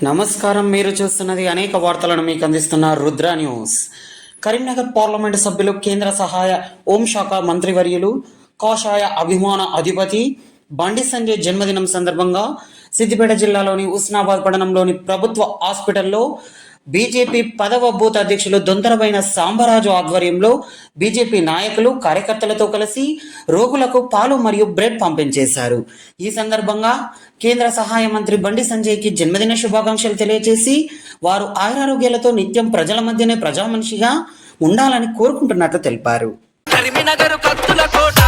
నమస్కారం, మీరు చూస్తున్నది అనేక వార్తలను మీకు అందిస్తున్న రుద్ర న్యూస్. కరీంనగర్ పార్లమెంటు సభ్యులు, కేంద్ర సహాయ హోంశాఖ మంత్రివర్యులు, కాషాయ అభిమాన అధిపతి బండి సంజయ్ జన్మదినం సందర్భంగా సిద్దిపేట జిల్లాలోని హుస్నాబాద్ పట్టణంలోని ప్రభుత్వ హాస్పిటల్లో బీజేపీ 10వ బూత్ అధ్యక్షులు దొంతరబైన సాంబరాజు ఆధ్వర్యంలో బీజేపీ నాయకులు, కార్యకర్తలతో కలిసి రోగులకు పాలు మరియు బ్రెడ్ పంపిణీ చేశారు. ఈ సందర్భంగా కేంద్ర సహాయ మంత్రి బండి సంజయ్కి జన్మదిన శుభాకాంక్షలు తెలియజేసి వారు ఆయురారోగ్యాలతో నిత్యం ప్రజల మధ్యనే ప్రజామనిషిగా ఉండాలని కోరుకుంటున్నట్లు తెలిపారు. కరీంనగర్ కత్తుల కోట